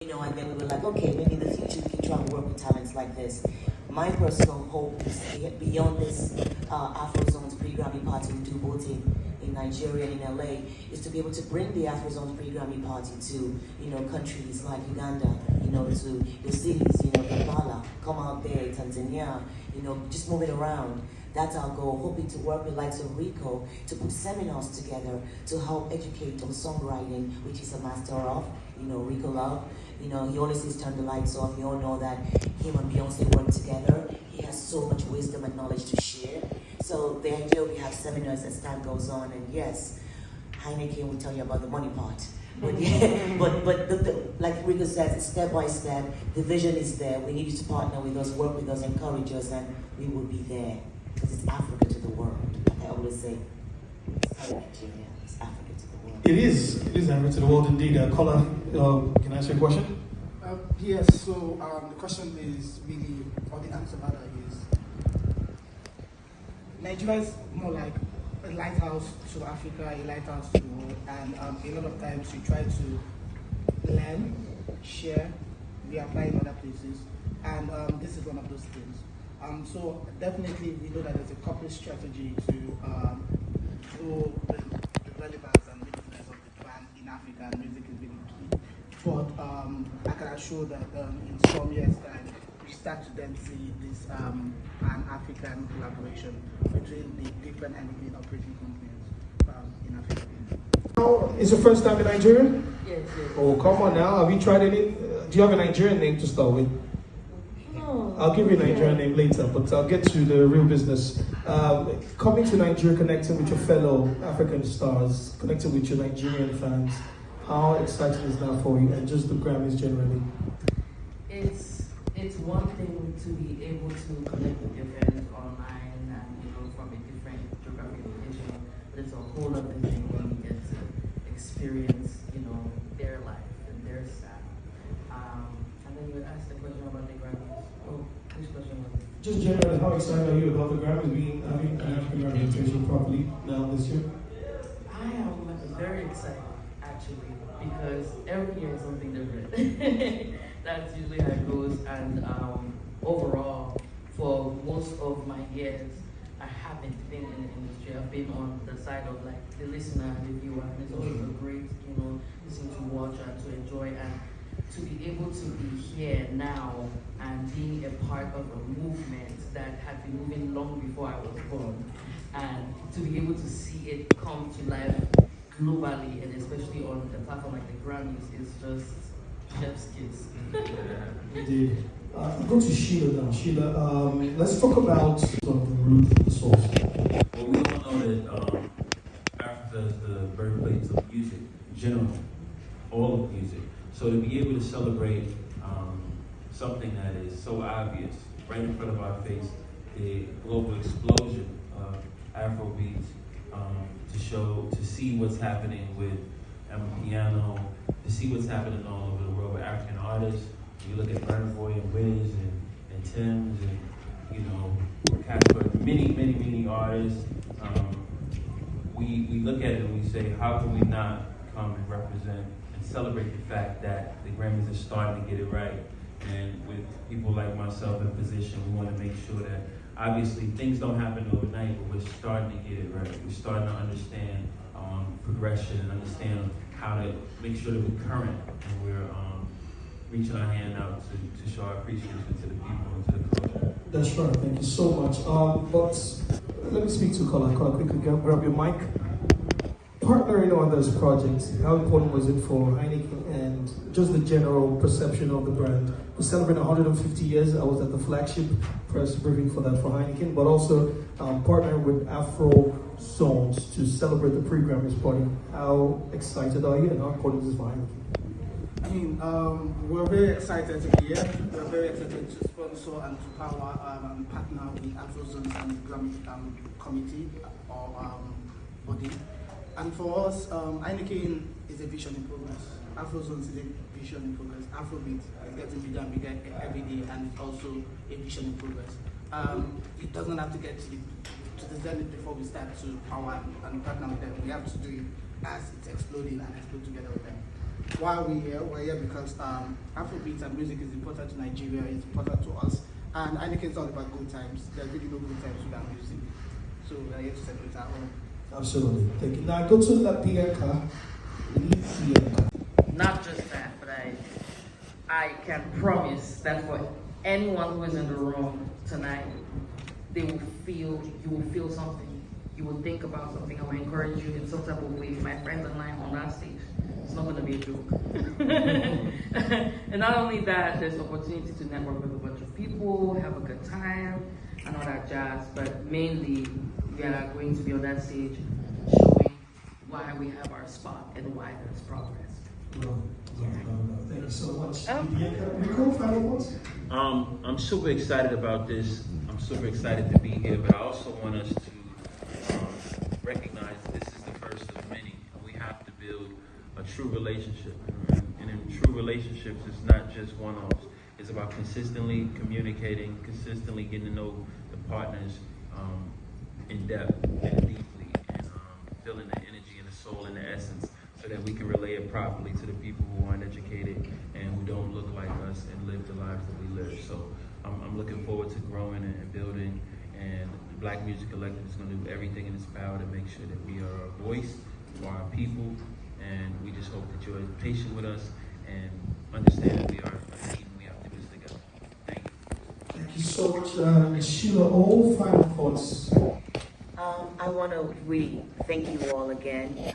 And then we were like, okay, maybe in the future we can try and work with talents like this. My personal hope is beyond this Afrozons Pre-Grammy party we do both in Nigeria and in LA, is to be able to bring the Afrozons Pre-Grammy party to, countries like Uganda, to your cities, Kampala, come out there, Tanzania, just moving around. That's our goal, hoping to work with likes of Rico to put seminars together to help educate on songwriting, which is a master of, Rico Love. He always says turn the lights off. We all know that him and Beyonce work together. He has so much wisdom and knowledge to share. So the idea we have seminars as time goes on, and yes, Heineken will tell you about the money part. But yeah, but like Rico says, step by step, the vision is there. We need you to partner with us, work with us, encourage us, and we will be there. Because it's Africa to the world. Like I always say, it's not Nigeria, it's Africa to the world. It is Africa to the world indeed. Kola, can I ask you a question? Yes, so the question is really, or the answer rather is, Nigeria is more like a lighthouse to Africa, a lighthouse to the world, and a lot of times we try to learn, share, we apply in other places, and this is one of those things. So definitely we know that there's a corporate strategy to grow the relevance and uniqueness of the brand in Africa, and music is really key. But I can assure that in some years' time, we start to then see this Pan-African collaboration between the different and operating companies in Africa. Oh, it's your first time in Nigeria? Yes. Oh, come on now. Have you tried any? Do you have a Nigerian name to start with? No. I'll give you a Nigerian name later, but I'll get to the real business. Coming to Nigeria, connecting with your fellow African stars, connecting with your Nigerian fans, how exciting is that for you, and just the Grammys generally? It's one thing to be able to connect with your fans online and from a different geographic location, but it's a whole other thing when you get to experience their life and their style. And then you would ask the question about the Grammys. Oh, which question was it? Just generally, how excited are you about the Grammys having an African representation properly now this year? I am very excited, actually, because every year is something different. That's usually how it goes, and overall, for most of my years, I haven't been in the industry. I've been on the side of like the listener and the viewer, and it's always a great, thing to watch and to enjoy, and to be able to be here now and being a part of a movement that had been moving long before I was born, and to be able to see it come to life globally, and especially on a platform like the Grammys, is just chef's kiss. Indeed. Go to Sheila now. Sheila, let's talk about the root of the source. Well, we all know that Africa is the birthplace of music in general, all of music. So to be able to celebrate something that is so obvious, right in front of our face, the global explosion of Afrobeats, to see what's happening with piano, to see what's happening all over the world with African artists. You look at Burna Boy and Wiz and Tim's and Casper, many artists. We look at it and we say, how can we not come and represent and celebrate the fact that the Grammys are starting to get it right? And with people like myself in position, we want to make sure that obviously things don't happen overnight, but we're starting to get it right. We're starting to understand progression and understand how to make sure that we're current and we're reaching our hand out to show our appreciation to the people and to the culture. That's right, thank you so much. But let me speak to Kola. Kola, quickly grab your mic. Partnering on this project, how important was it for Heineken and just the general perception of the brand? We're celebrating 150 years. I was at the flagship press briefing for that for Heineken, but also partnering with Afrozons to celebrate the Pre-Grammys party. How excited are you and how important is this for Heineken? I mean, we're very excited to be here. We're very excited to sponsor and to power and partner with Afrozons and the Grammy committee or body. And for us, Heineken is a vision in progress. Afrozons is a vision in progress. Afrobeat is getting bigger and bigger every day, and it's also a vision in progress. It doesn't have to get to the zenith before we start to power and partner with them. We have to do it as it's exploding and explode together with them. why we're here because Afrobeat and music is important to Nigeria, it's important to us. And Heineken is all about good times. There's really no good times without music. So we're here to celebrate our own. Absolutely. Thank you. Now go to La Bianca. Not just that, but I can promise that for anyone who is in the room tonight, you will feel something. You will think about something. I will encourage you in some type of way. My friends and I on that stage, it's not going to be a joke. And not only that, there's opportunity to network with a bunch of people, have a good time, and all that jazz. But mainly, we are going to be on that stage showing why we have our spot and why there's progress. Thank you so much. Nicole, final words? I'm super excited about this. I'm super excited to be here, but I also want us to recognize this is the first of many. We have to build a true relationship. And in true relationships, it's not just one-offs. It's about consistently communicating, consistently getting to know the partners in depth and deeply, and feeling the energy and the soul and the essence, so that we can relay it properly to the people who aren't educated and who don't look like us and live the lives that we live. So I'm looking forward to growing and building, and the Black Music Collective is going to do everything in its power to make sure that we are a voice for our people, and we just hope that you're patient with us and understand that we are a team. We have to do this together. Thank you. Thank you so much, Sheila. All final thoughts. I want to really thank you all again.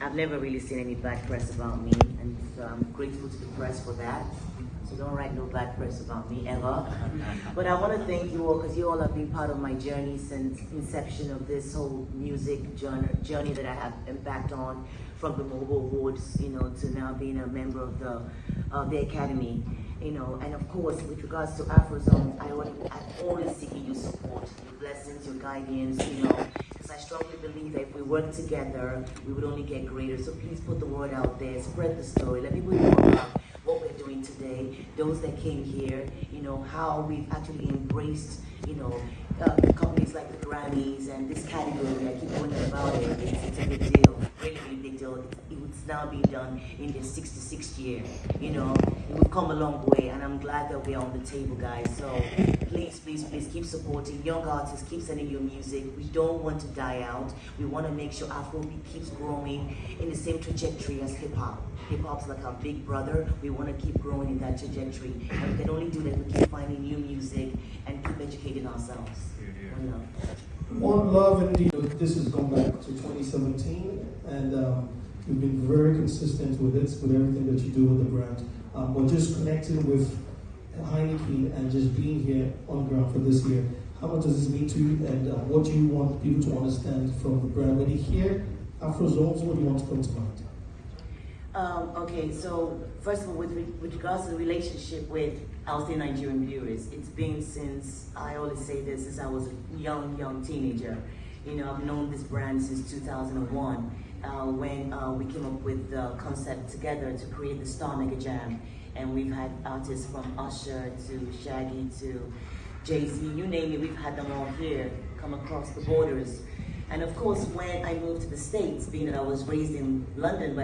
I've never really seen any bad press about me, and so I'm grateful to the press for that. So don't write no bad press about me ever. But I want to thank you all because you all have been part of my journey since inception of this whole music journey that I have impact on, from the Mobile Awards, to now being a member of the Academy. And of course, with regards to Afrozons, I'm always seeking your support, your blessings, your guidance, because I strongly believe that if we work together, we would only get greater. So please put the word out there, spread the story, let people know about what we're doing today, those that came here, how we've actually embraced, companies like the Grammys and this category. I keep going about it. It's a big deal, really, really big deal. It's now being done in their 66th year. We've come a long way, and I'm glad that we're on the table, guys. So please, please, please keep supporting young artists. Keep sending your music. We don't want to die out. We want to make sure Afrobeat keeps growing in the same trajectory as hip hop. Hip hop's like our big brother. We want to keep growing in that trajectory, and we can only do that if we keep finding new music and keep educating ourselves. One love. One love, indeed. This has gone back to 2017, and you've been very consistent with it, with everything that you do with the brand. But just connecting with Heineken and just being here on ground for this year, how much does this mean to you, and what do you want people to understand from the brand? When you hear Afrozons, what do you want to come to mind? Okay, so first of all, with regards to the relationship with, I'll say, Nigerian viewers, it's been since, I always say this, since I was a young teenager. I've known this brand since 2001, when we came up with the concept together to create the Star Mega Jam. And we've had artists from Usher to Shaggy to Jay-Z, you name it, we've had them all here, come across the borders. And of course, when I moved to the States, being that I was raised in London,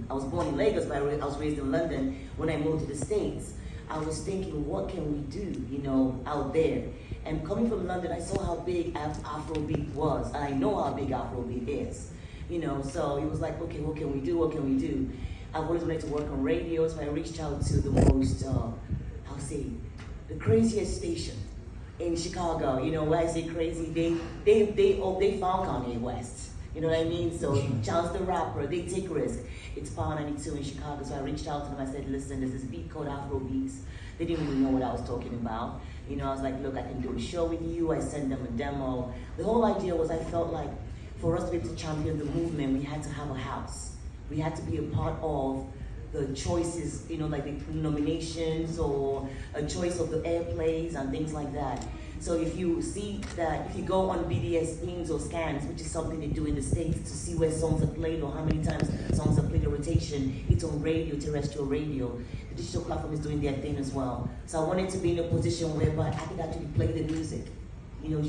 I was born in Lagos, but I was raised in London. When I moved to the States, I was thinking, what can we do, out there? And coming from London, I saw how big Afrobeat was, and I know how big Afrobeat is, so it was like, okay, what can we do? I've always wanted to work on radio, so I reached out to the most, the craziest station in Chicago. When I say crazy, they found Kanye West. You know what I mean? So Charles the Rapper, they take risk. It's Power 92 in Chicago, so I reached out to them. I said, listen, there's this beat called Afro Beats. They didn't really know what I was talking about. I was like, look, I can do a show with you. I sent them a demo. The whole idea was, I felt like for us to be able to champion the movement, we had to have a house. We had to be a part of the choices, like the nominations or a choice of the airplays and things like that. So if you see that, if you go on BDS spins or scans, which is something they do in the States to see where songs are played or how many times songs are played in rotation, it's on radio, terrestrial radio. The digital platform is doing their thing as well. So I wanted to be in a position whereby I could actually play the music,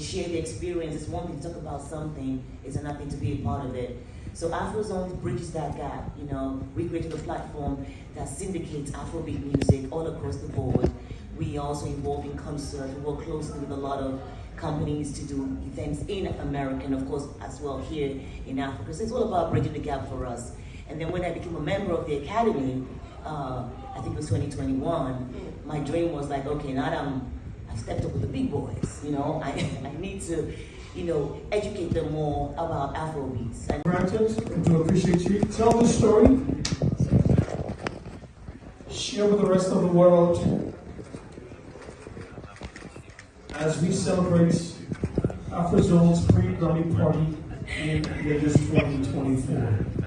share the experience. It's one thing to talk about something, it's another thing to be a part of it. So Afrozons bridges that gap, you know. We created a platform that syndicates Afrobeat music all across the board. We also involve in concert. We work closely with a lot of companies to do events in America and of course as well here in Africa. So it's all about bridging the gap for us. And then when I became a member of the Academy, I think it was 2021, my dream was like, okay, now I've stepped up with the big boys, you know, I need to, you know, educate them more about Afrobeats. Granted, I do appreciate you. Tell the story. Share with the rest of the world as we celebrate Afrozons Pre-Grammy Party in Vegas 2024.